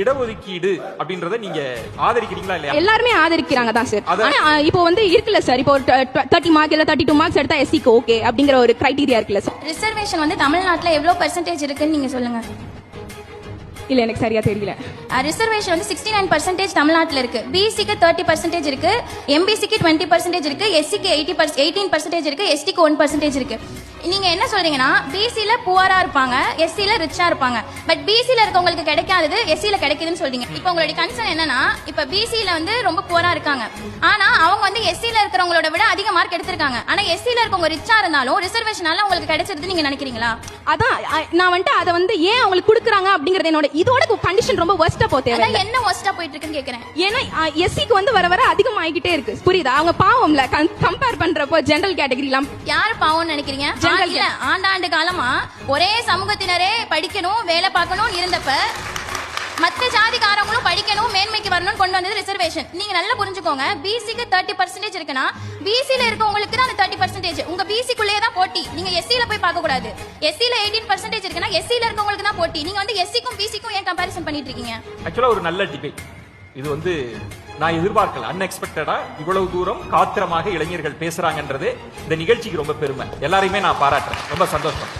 இடஒதுக்கீடு அப்படின்றத நீங்க ஆதரிக்கிறீங்களா இல்லையா? எல்லாருமே ஆதரிக்கிறாங்க தான் சார். ஆனா இப்போ வந்து இருக்குல்ல சார், இப்போ 30 மார்க் இல்ல 32 மார்க்ஸ் எடுத்தா எஸ்சிக்கு ஓகே அப்படிங்கிற ஒரு கிரைட்டீரியா இருக்குல்ல சார். ரிசர்வேஷன் வந்து தமிழ்நாட்டுல எவ்வளவு பெர்சன்டேஜ் இருக்குன்னு நீங்க சொல்லுங்க. இல்ல எனக்கு சரியா தெரியல. ரிசர்வேஷன் வந்து 69% தமிழ்நாட்டுல இருக்கு. பிசிக்கு 30% இருக்கு, எம்பிசிக்கு 20% இருக்கு, எஸ்சிக்கு 18% இருக்கு, எஸ்டிக்கு 1% இருக்கு. நீங்க என்ன சொல்றீங்கன்னா பிசில புவரா இருப்பாங்க, எஸ்சில ரிச்சா இருப்பாங்க. பட் பிசில இருக்கவங்களுக்கு கிடைக்காதது எஸ்சில கிடைக்குதுன்னு சொல்றீங்க. இப்போ உங்களுடைய கன்சர்ன் என்னன்னா, இப்ப பிசில வந்து ரொம்ப புவரா இருக்காங்க, ஆனா அவங்க வந்து எஸ்சில இருக்கிறவங்களோட விட அதிக மார்க் எடுத்திருக்காங்க. ஆனா எஸ்சில இருக்கவங்க ரிச்சா இருந்தாலும் ரிசர்வேஷனால உங்களுக்கு கிடைச்சிருது நீங்க நினைக்கிறீங்களா? அதான் நான் வந்துட்டு அதை வந்து ஏன் அவங்களுக்கு கொடுக்குறாங்க அப்படிங்கறது என்னோட இதோட கண்டிஷன் ரொம்ப வர்ஸ்டா போதே. அதான் என்ன வர்ஸ்டா போயிட்டு இருக்குன்னு கேக்குறேன். ஏன்னா எஸ்சிக்கு வந்து வர வர அதிகமாகிட்டே இருக்கு. புரியுதா? அவங்க பாவம்ல கம்பேர் பண்றப்போ ஜெனரல் கேட்டகரிலாம் யாரு பாவம்னு நினைக்கிறீங்க? ஆண்டாண்டு காலமா ஒரே சமூகத்தினரே படிக்கணும் வேலை பார்க்கணும் இருந்தப்ப மற்ற ஜாதிக்காரங்களும் படிக்கணும் மேன்மைக்கு வரணும்னு கொண்டு வந்தது ரிசர்வேஷன். நீங்க நல்லா புரிஞ்சுக்கோங்க, பிசிக்கு 30% இருக்குன்னா பிசில இருக்கவங்களுக்கு தான் அந்த 30%. உங்க பிசிக்குள்ளேயே தான் போட்டி. நீங்க எஸ்சில போய் பார்க்க கூடாது. எஸ்சில 18% இருக்குன்னா எஸ்சில இருக்கவங்களுக்கு தான் போட்டி. நீங்க வந்து எஸ்சிக்கும் பிசிக்கும் ஏன் கம்பேரிசன் பண்ணிட்டு இருக்கீங்க? ஆக்சுவலா ஒரு நல்ல டிபேட் இது. வந்து நான் எதிர்பார்க்கல, அன்எக்ஸ்பெக்டடா இவ்வளவு தூரம் காத்திரமாக இளைஞர்கள் பேசுறாங்கன்றது இந்த நிகழ்ச்சிக்கு ரொம்ப பெருமை. எல்லாரையுமே நான் பாராட்டுறேன். ரொம்ப சந்தோஷம்.